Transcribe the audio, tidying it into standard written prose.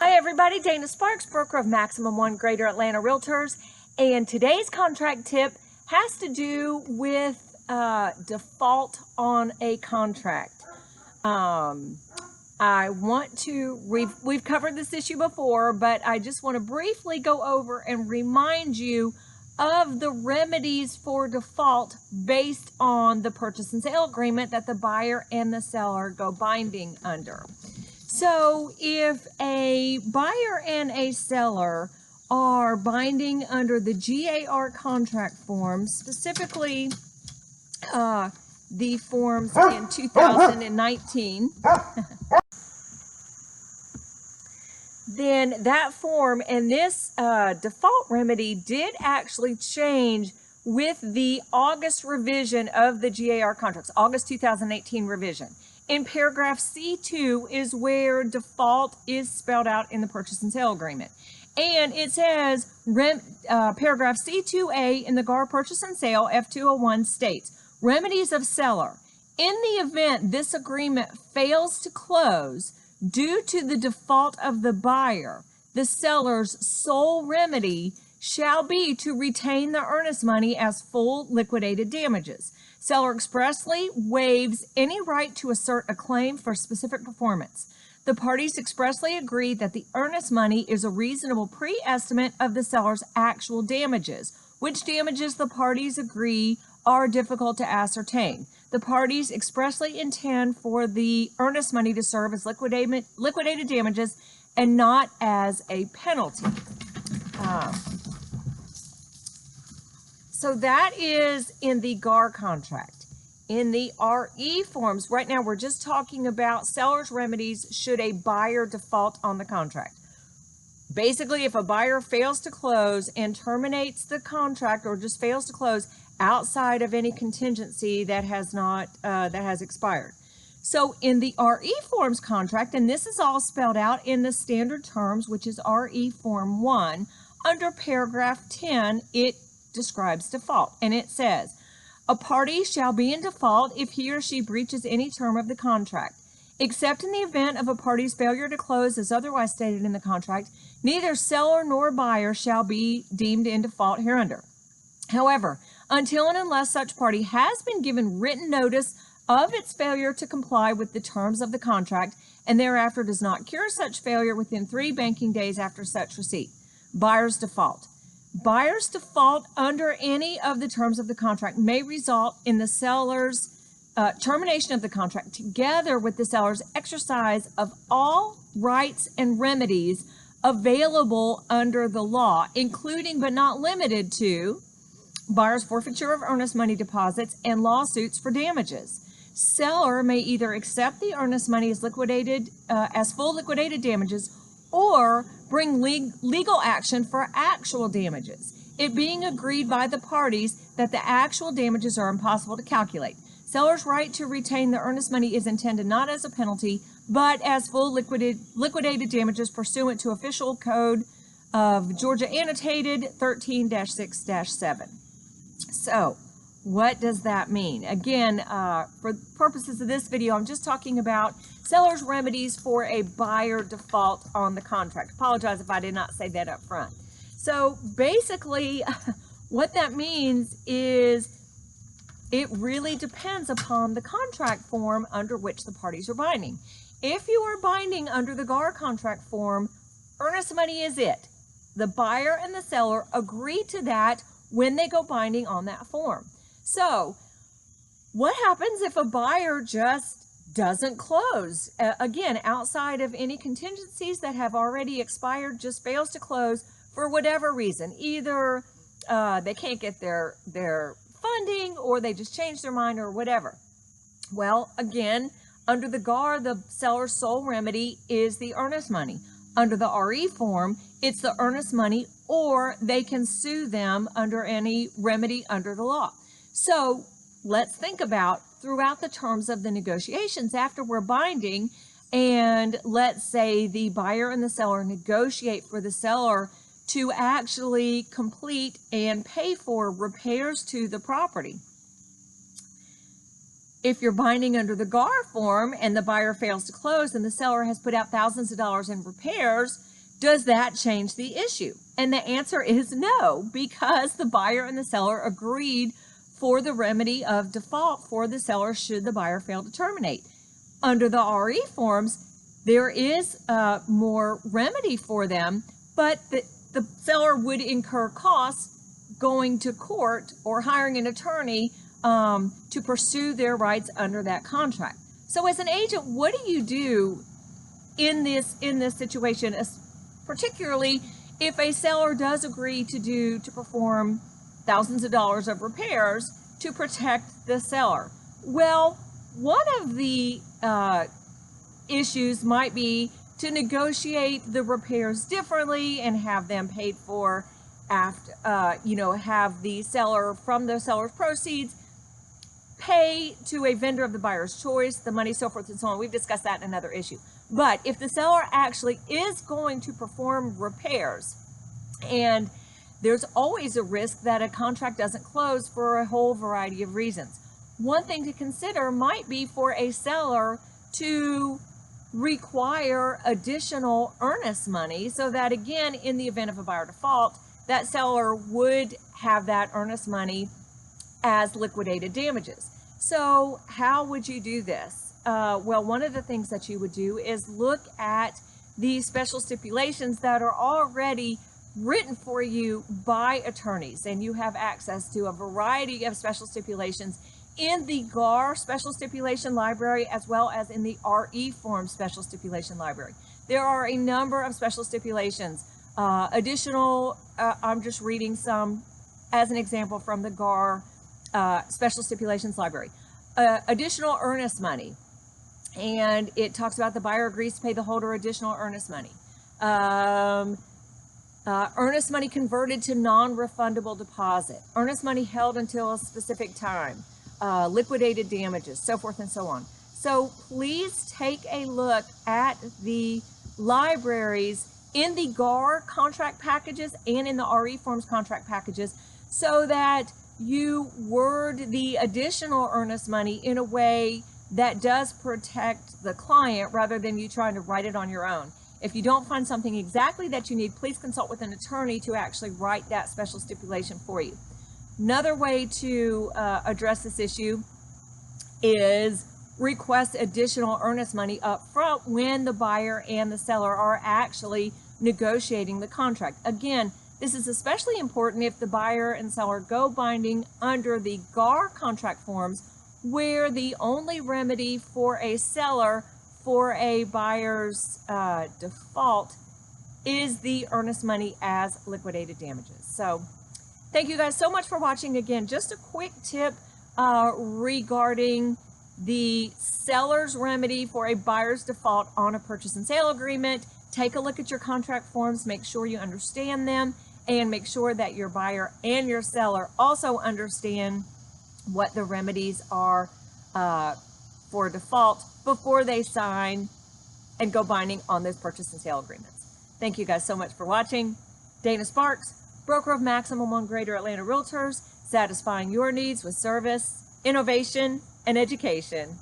Hi everybody, Dana Sparks, broker of Maximum One Greater Atlanta Realtors, and today's contract tip has to do with default on a contract. We've covered this issue before, but I just want to briefly go over and remind you of the remedies for default based on the purchase and sale agreement that the buyer and the seller go binding under. So if a buyer and a seller are binding under the GAR contract forms, specifically the forms in 2019, then that form and this default remedy did actually change with the August revision of the GAR contracts, August 2018 revision. In paragraph C2 is where default is spelled out in the purchase and sale agreement. And it says, paragraph C2A in the GAR purchase and sale F201 states, remedies of seller. In the event this agreement fails to close due to the default of the buyer, the seller's sole remedy shall be to retain the earnest money as full liquidated damages. Seller expressly waives any right to assert a claim for specific performance. The parties expressly agree that the earnest money is a reasonable pre-estimate of the seller's actual damages, which damages the parties agree are difficult to ascertain. The parties expressly intend for the earnest money to serve as liquidated damages and not as a penalty. So that is in the GAR contract. In the RE forms, right now we're just talking about seller's remedies should a buyer default on the contract. Basically, if a buyer fails to close and terminates the contract or just fails to close outside of any contingency that has expired. So in the RE forms contract, and this is all spelled out in the standard terms, which is RE form 1, under paragraph 10, it describes default, and it says, a party shall be in default if he or she breaches any term of the contract, except in the event of a party's failure to close as otherwise stated in the contract. Neither seller nor buyer shall be deemed in default hereunder. However, until and unless such party has been given written notice of its failure to comply with the terms of the contract and thereafter does not cure such failure within 3 banking days after such receipt. Buyer's default. Buyer's default under any of the terms of the contract may result in the seller's termination of the contract together with the seller's exercise of all rights and remedies available under the law, including but not limited to buyer's forfeiture of earnest money deposits and lawsuits for damages. Seller may either accept the earnest money as liquidated as full liquidated damages or bring legal action for actual damages, it being agreed by the parties that the actual damages are impossible to calculate. Seller's right to retain the earnest money is intended not as a penalty, but as full liquidated damages pursuant to Official Code of Georgia Annotated 13-6-7. So, what does that mean? Again, for purposes of this video, I'm just talking about seller's remedies for a buyer default on the contract. Apologize if I did not say that up front. So basically, what that means is it really depends upon the contract form under which the parties are binding. If you are binding under the GAR contract form, earnest money is it. The buyer and the seller agree to that when they go binding on that form. So what happens if a buyer just doesn't close? Again, outside of any contingencies that have already expired, just fails to close for whatever reason. Either they can't get their funding or they just change their mind or whatever. Well, again, under the GAR, the seller's sole remedy is the earnest money. Under the RE form, it's the earnest money, or they can sue them under any remedy under the law. So let's think about throughout the terms of the negotiations after we're binding, and let's say the buyer and the seller negotiate for the seller to actually complete and pay for repairs to the property. If you're binding under the GAR form and the buyer fails to close and the seller has put out thousands of dollars in repairs, Does that change the issue? And the answer is no, because the buyer and the seller agreed for the remedy of default for the seller should the buyer fail to terminate. Under the RE forms, there is more remedy for them, but the seller would incur costs going to court or hiring an attorney to pursue their rights under that contract. So as an agent, what do you do in this situation, particularly if a seller does agree to perform thousands of dollars of repairs to protect the seller? Well, one of the issues might be to negotiate the repairs differently and have them paid for after, have the seller, from the seller's proceeds, pay to a vendor of the buyer's choice, the money, so forth and so on. We've discussed that in another issue. But if the seller actually is going to perform repairs, and there's always a risk that a contract doesn't close for a whole variety of reasons. One thing to consider might be for a seller to require additional earnest money so that, again, in the event of a buyer default, that seller would have that earnest money as liquidated damages. So how would you do this? Well, one of the things that you would do is look at the special stipulations that are already written for you by attorneys, and you have access to a variety of special stipulations in the GAR special stipulation library as well as in the RE form special stipulation library. There are a number of special stipulations. I'm just reading some as an example from the GAR special stipulations library. Additional earnest money, and it talks about the buyer agrees to pay the holder additional earnest money. Earnest money converted to non-refundable deposit. Earnest money held until a specific time. Liquidated damages, so forth and so on. So please take a look at the libraries in the GAR contract packages and in the RE forms contract packages so that you word the additional earnest money in a way that does protect the client rather than you trying to write it on your own. If you don't find something exactly that you need, please consult with an attorney to actually write that special stipulation for you. Another way to address this issue is request additional earnest money up front when the buyer and the seller are actually negotiating the contract. Again, this is especially important if the buyer and seller go binding under the GAR contract forms, where the only remedy for a seller for a buyer's default is the earnest money as liquidated damages. So thank you guys so much for watching. Again, just a quick tip regarding the seller's remedy for a buyer's default on a purchase and sale agreement. Take a look at your contract forms, make sure you understand them, and make sure that your buyer and your seller also understand what the remedies are for default before they sign and go binding on those purchase and sale agreements. Thank you guys so much for watching. Dana Sparks, broker of Maximum on Greater Atlanta Realtors, satisfying your needs with service, innovation, and education.